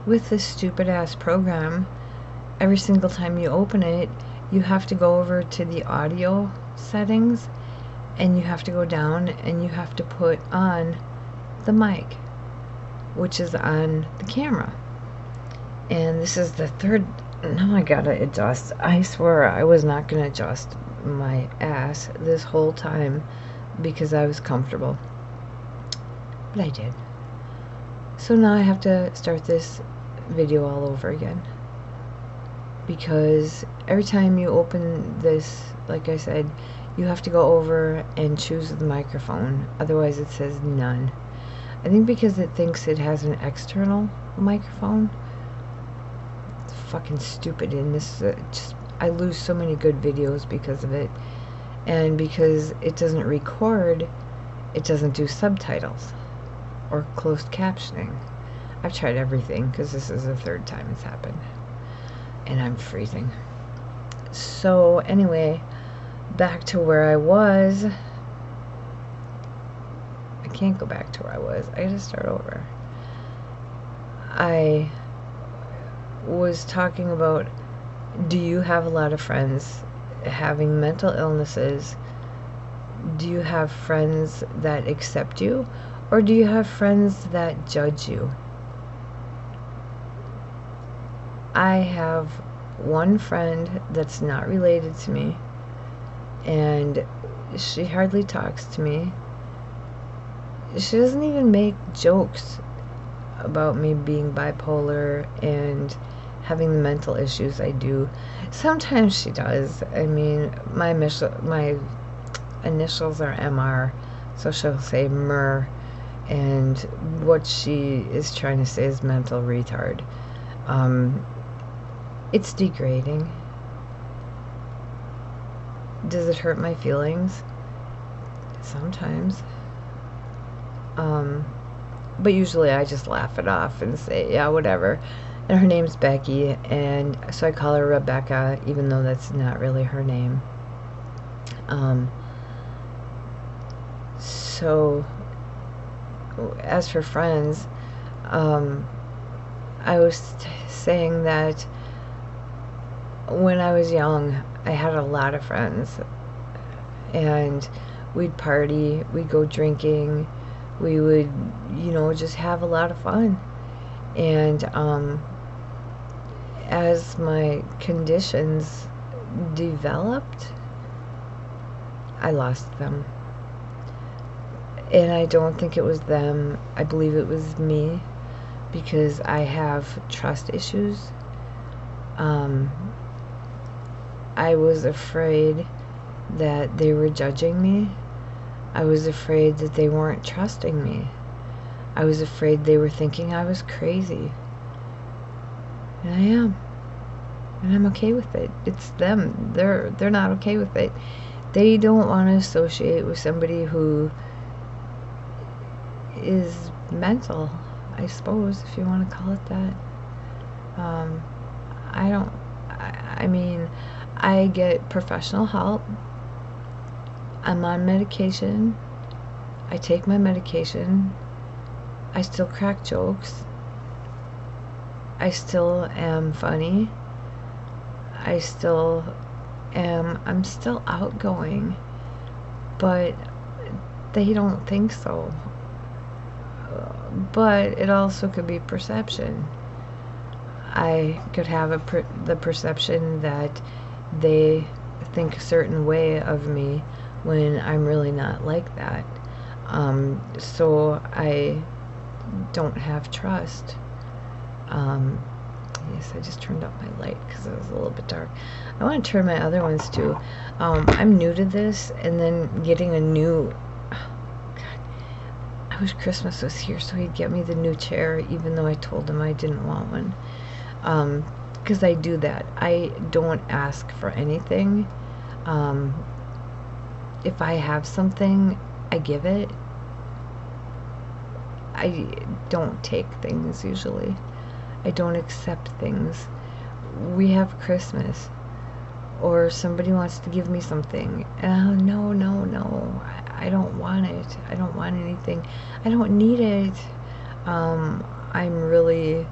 with this stupid ass program, every single time you open it, you have to go over to the audio settings and you have to go down and you have to put on the mic, which is on the camera. And this is the third. Now I gotta adjust. I swear I was not gonna adjust my ass this whole time because I was comfortable, but I did. So now I have to start this video all over again, because every time you open this, like I said, you have to go over and choose the microphone, otherwise it says none. I think because it thinks it has an external microphone. It's fucking stupid, and this just, I lose so many good videos because of it. And because it doesn't record, it doesn't do subtitles or closed captioning. I've tried everything because this is the third time it's happened, and I'm freezing. So anyway, back to where I was. I can't go back to where I was. I gotta start over. I was talking about, do you have a lot of friends having mental illnesses? Do you have friends that accept you, or do you have friends that judge you? I have one friend that's not related to me, and she hardly talks to me. She doesn't even make jokes about me being bipolar and having the mental issues I do. Sometimes she does. I mean, my initials are MR, so she'll say MER, and what she is trying to say is mental retard. It's degrading. Does it hurt my feelings? Sometimes. But usually I just laugh it off and say, yeah, whatever. And her name's Becky, and so I call her Rebecca, even though that's not really her name. So as for friends, I was saying that when I was young, I had a lot of friends, and we'd party, we'd go drinking, we would, you know, just have a lot of fun. And as my conditions developed, I lost them. And I don't think it was them. I believe it was me, because I have trust issues. I was afraid that they were judging me. I was afraid that they weren't trusting me. I was afraid they were thinking I was crazy. And I am. And I'm okay with it. It's them. They're not okay with it. They don't want to associate with somebody who is mental, I suppose, if you want to call it that. I mean, I get professional help. I'm on medication. I take my medication. I still crack jokes. I still am funny. I'm still outgoing, but they don't think so. But it also could be perception. I could have the perception that they think a certain way of me when I'm really not like that. So I don't have trust. Yes, I just turned up my light because it was a little bit dark. I want to turn my other ones too. I'm new to this, and then getting a new... I wish Christmas was here so he'd get me the new chair, even though I told him I didn't want one. Because I do that. I don't ask for anything. If I have something, I give it. I don't take things usually. I don't accept things. We have Christmas, or somebody wants to give me something. No, I don't want it. I don't want anything. I don't need it. I'm really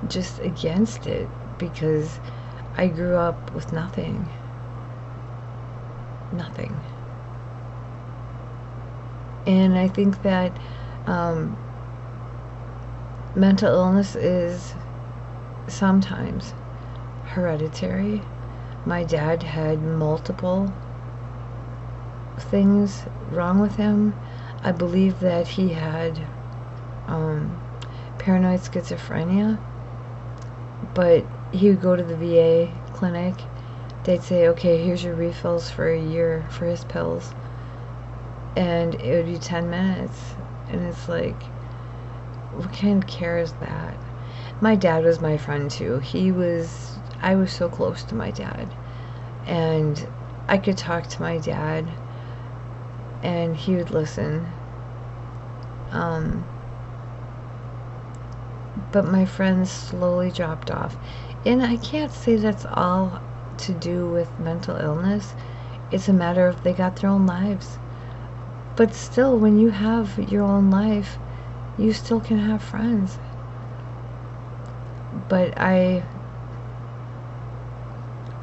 just against it, because I grew up with nothing. Nothing. And I think that mental illness is sometimes hereditary. My dad had multiple things wrong with him. I believe that he had paranoid schizophrenia, but he would go to the VA clinic. They'd say, okay, here's your refills for a year for his pills, and it would be 10 minutes, and it's like, what kind of care is that? My dad was my friend too. I was so close to my dad, and I could talk to my dad and he would listen. But my friends slowly dropped off. And I can't say that's all to do with mental illness. It's a matter of they got their own lives. But still, when you have your own life, you still can have friends. But I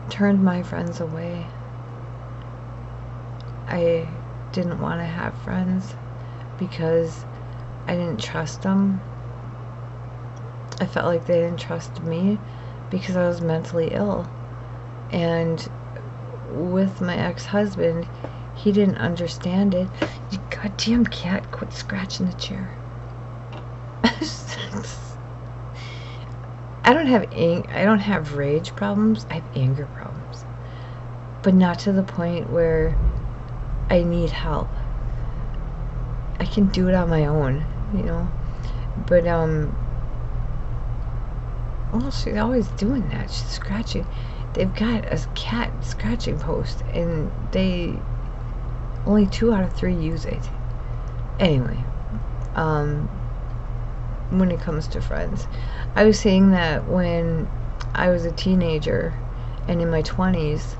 turned my friends away. I didn't want to have friends because I didn't trust them. I felt like they didn't trust me because I was mentally ill. And with my ex-husband, he didn't understand it. You goddamn cat, quit scratching the chair. I don't have rage problems. I have anger problems. But not to the point where I need help. I can do it on my own, you know. But well, she's always doing that. She's scratching. They've got a cat scratching post, and only 2 out of 3 use it. Anyway, when it comes to friends, I was saying that when I was a teenager and in my 20s,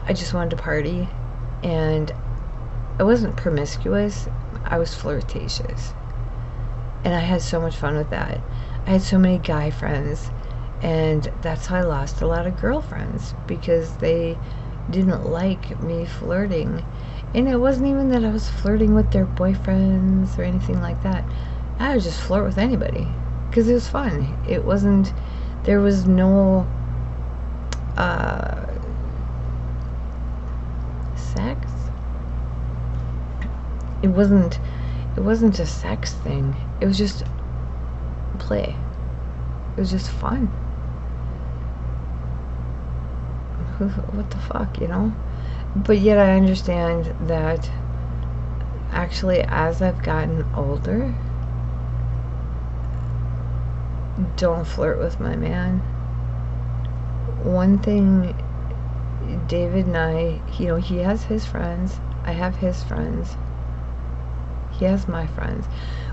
I just wanted to party, and I wasn't promiscuous. I was flirtatious, and I had so much fun with that. I had so many guy friends, and that's how I lost a lot of girlfriends, because they didn't like me flirting. And it wasn't even that I was flirting with their boyfriends or anything like that. I would just flirt with anybody because it was fun. It wasn't, there was no sex. It wasn't a sex thing. It was just play. It was just fun. What the fuck, you know? But yet I understand that actually as I've gotten older, don't flirt with my man. One thing, David and I, you know, he has his friends. I have his friends. He has my friends.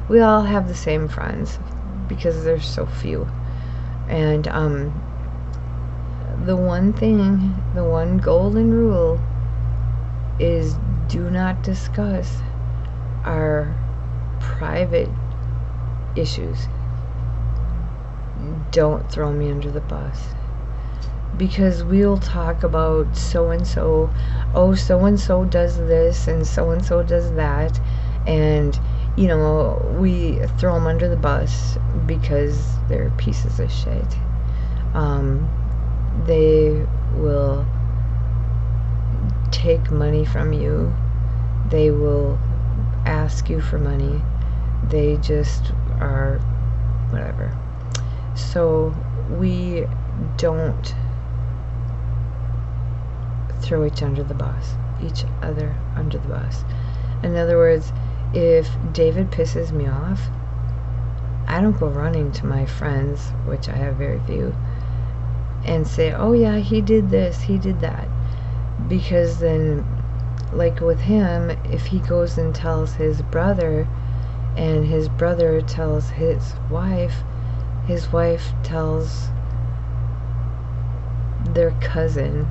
We all have the same friends because there's so few. And the one thing, the one golden rule is do not discuss our private issues. Don't throw me under the bus. Because we'll talk about so-and-so, oh, so-and-so does this and so-and-so does that, and, you know, we throw them under the bus because they're pieces of shit. They will take money from you. They will ask you for money. They just are whatever. So we don't throw each other under the bus. In other words, if David pisses me off, I don't go running to my friends, which I have very few, and say, oh yeah, he did this, he did that. Because then, like with him, if he goes and tells his brother, and his brother tells his wife tells their cousin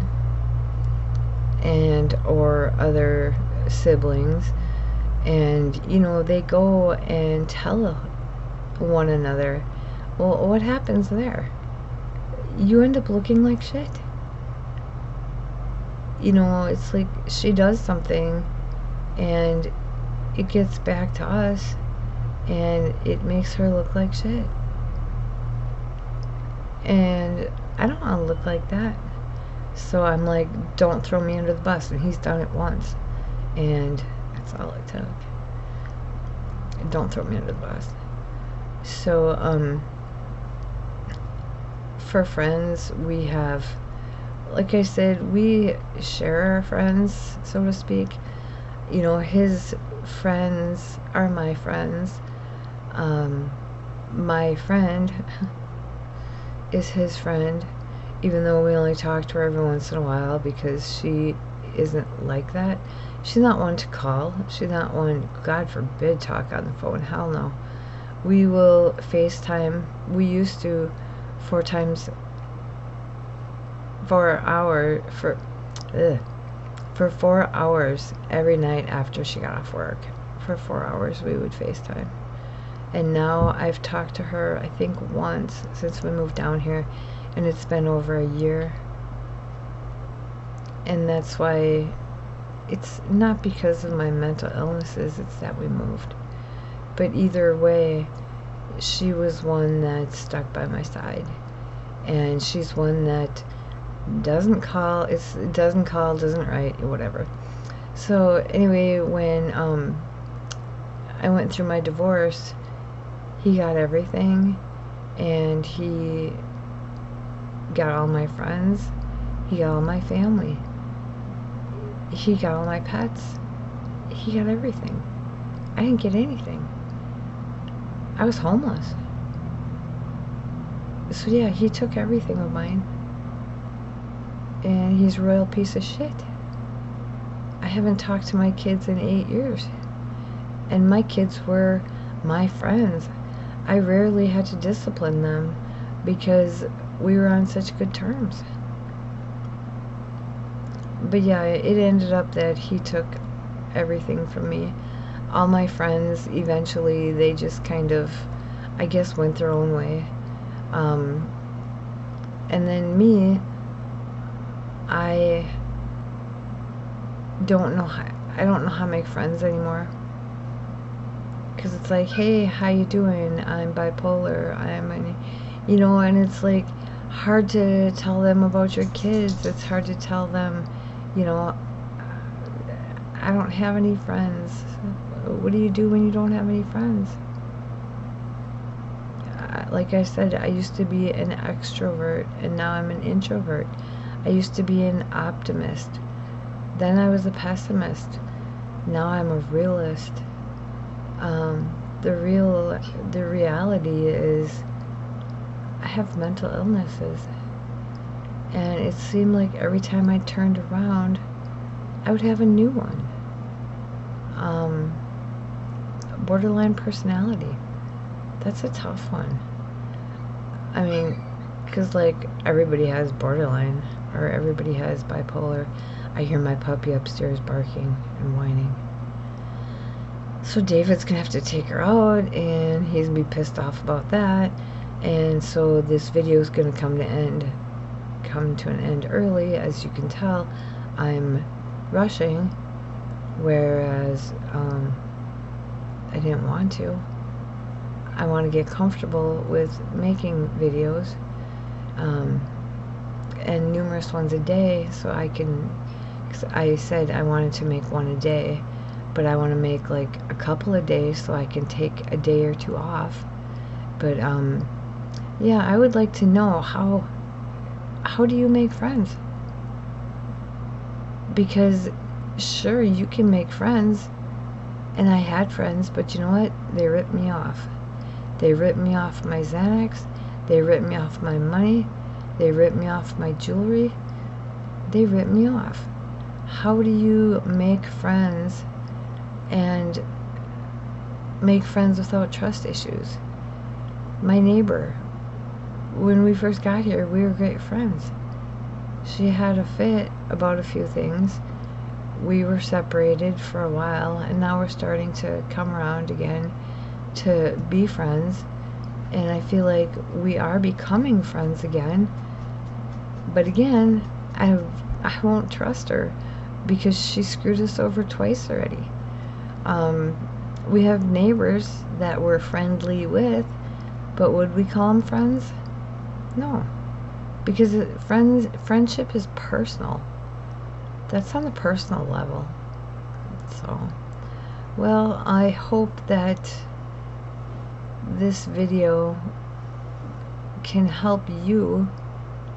and or other siblings, and you know, they go and tell one another, well, what happens there? You end up looking like shit. You know, it's like she does something and it gets back to us and it makes her look like shit. And I don't want to look like that. So I'm like, don't throw me under the bus. And he's done it once. And that's all it took. Don't throw me under the bus. So, for friends, we have, like I said, we share our friends, so to speak. You know, his friends are my friends. My friend is his friend, even though we only talk to her every once in a while because she isn't like that. She's not one to call. She's not one, God forbid, talk on the phone. Hell no. We will FaceTime. We used to 4 hours every night after she got off work. For 4 hours we would FaceTime. And now I've talked to her, I think, once since we moved down here, and it's been over a year. And that's why, it's not because of my mental illnesses, it's that we moved. But either way, she was one that stuck by my side. And she's one that doesn't call, doesn't write, whatever. So anyway, when I went through my divorce, he got everything, and he got all my friends, he got all my family, he got all my pets, he got everything. I didn't get anything. I was homeless. So yeah, he took everything of mine, and he's a royal piece of shit. I haven't talked to my kids in 8 years, and my kids were my friends. I rarely had to discipline them because we were on such good terms. But yeah, it ended up that he took everything from me. All my friends, eventually, they just kind of, I guess, went their own way. And then me, I don't know how to make friends anymore. Because it's like, hey, how you doing? I'm bipolar. You know, and it's like hard to tell them about your kids. It's hard to tell them, you know, I don't have any friends. What do you do when you don't have any friends? Like I said, I used to be an extrovert, and now I'm an introvert. I used to be an optimist. Then I was a pessimist. Now I'm a realist. The reality is I have mental illnesses, and it seemed like every time I turned around I would have a new one. Borderline personality, that's a tough one. I mean, because like everybody has borderline, or everybody has bipolar. I hear my puppy upstairs barking and whining. So David's gonna have to take her out, and he's gonna be pissed off about that. And so this video is gonna come to an end early. As you can tell, I'm rushing, whereas I didn't want to. I want to get comfortable with making videos, and numerous ones a day, so I can, 'cause I said I wanted to make one a day, but I want to make like a couple of days so I can take a day or two off. But yeah, I would like to know how do you make friends? Because sure, you can make friends, and I had friends, but you know what? They ripped me off. They ripped me off my Xanax. They ripped me off my money. They ripped me off my jewelry. They ripped me off. How do you make friends and make friends without trust issues? My neighbor, when we first got here, we were great friends. She had a fit about a few things. We were separated for a while, and now we're starting to come around again to be friends. And I feel like we are becoming friends again. But again, I won't trust her because she screwed us over twice already. We have neighbors that we're friendly with, but would we call them friends? No, because friendship is personal. That's on the personal level. So, well, I hope that this video can help you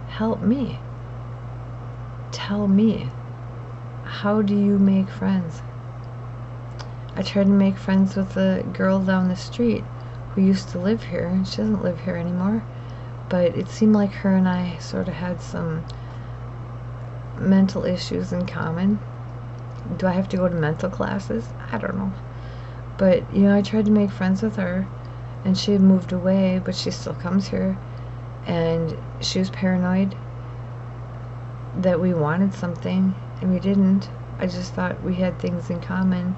help me. Tell me, how do you make friends? I tried to make friends with a girl down the street who used to live here, and she doesn't live here anymore, but it seemed like her and I sort of had some mental issues in common. Do I have to go to mental classes? I don't know. But, you know, I tried to make friends with her, and she had moved away, but she still comes here, and she was paranoid that we wanted something, and we didn't. I just thought we had things in common,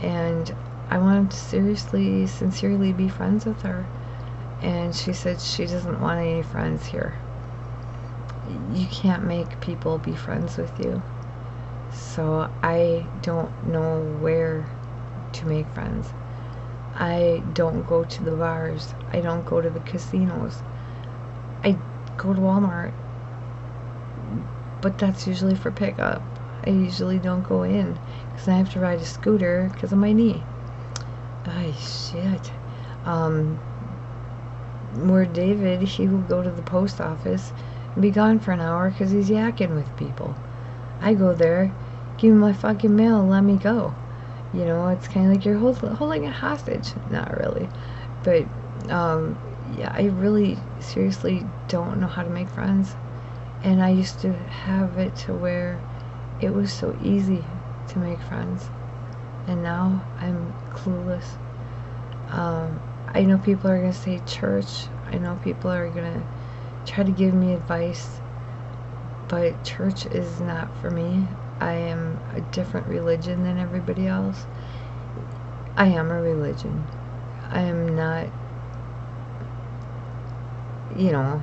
and I wanted to seriously, sincerely be friends with her, and she said she doesn't want any friends here. You can't make people be friends with you. So I don't know where to make friends. I don't go to the bars. I don't go to the casinos. I go to Walmart, but that's usually for pickup. I usually don't go in because I have to ride a scooter because of my knee. Ay, shit. Where David, he will go to the post office and be gone for an hour because he's yakking with people. I go there, give me my fucking mail, and let me go. You know, it's kind of like you're holding a hostage. Not really. But, yeah, I really seriously don't know how to make friends. And I used to have it to where it was so easy to make friends. And now I'm clueless. I know people are going to say church. I know people are going to try to give me advice. But church is not for me. I am a different religion than everybody else. I am a religion. I am not, you know,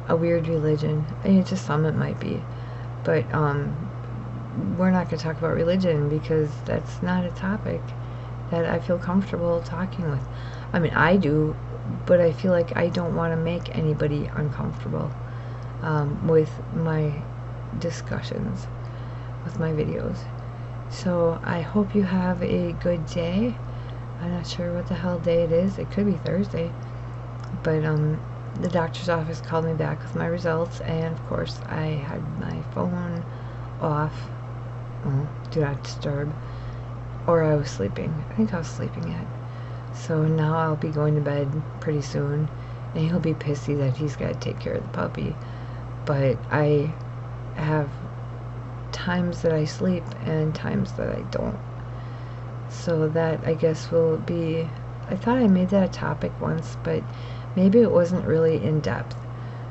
a weird religion. I mean, to some it might be. But we're not going to talk about religion because that's not a topic that I feel comfortable talking with. I mean, I do, but I feel like I don't want to make anybody uncomfortable with my discussions, with my videos. So I hope you have a good day. I'm not sure what the hell day it is. It could be Thursday. But the doctor's office called me back with my results, and of course I had my phone off. Do not disturb. Or I was sleeping. I think I was sleeping yet. So now I'll be going to bed pretty soon, and he'll be pissy that he's got to take care of the puppy. But I have times that I sleep and times that I don't. So that, I guess, will be... I thought I made that a topic once, but maybe it wasn't really in-depth.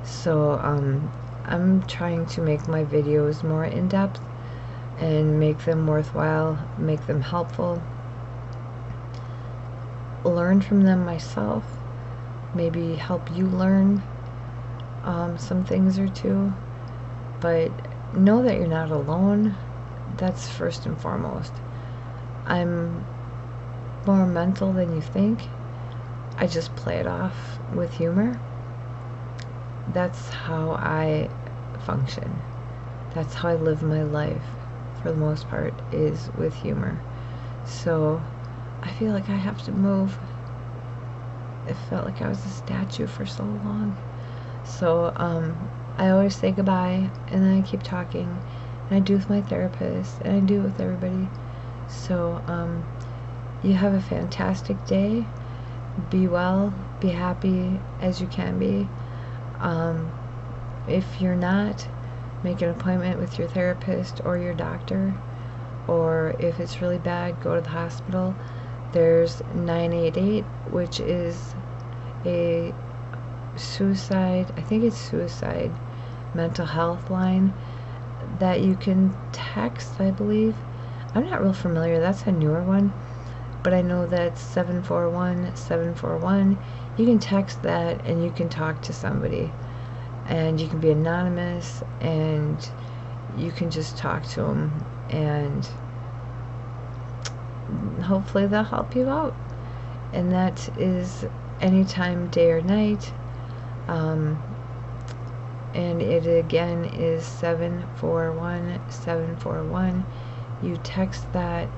So I'm trying to make my videos more in-depth and make them worthwhile, make them helpful, learn from them myself, maybe help you learn some things or two, but know that you're not alone. That's first and foremost. I'm more mental than you think. I just play it off with humor. That's how I function. That's how I live my life, for the most part, is with humor. So I feel like I have to move. It felt like I was a statue for so long. So I always say goodbye, and then I keep talking, and I do with my therapist, and I do with everybody. So you have a fantastic day. Be well, be happy as you can be. If you're not, make an appointment with your therapist or your doctor, or if it's really bad, go to the hospital. There's 988, which is a suicide, I think it's suicide mental health line that you can text, I believe. I'm not real familiar. That's a newer one. but I know that's 741-741. You can text that and you can talk to somebody, and you can be anonymous, and you can just talk to them, and hopefully they'll help you out. And that is anytime, day or night. And it again is 741-741. You text that.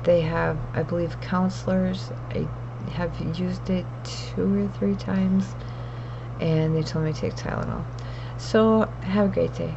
They have, I believe, counselors. I have used it 2 or 3 times, and they told me to take Tylenol. So have a great day.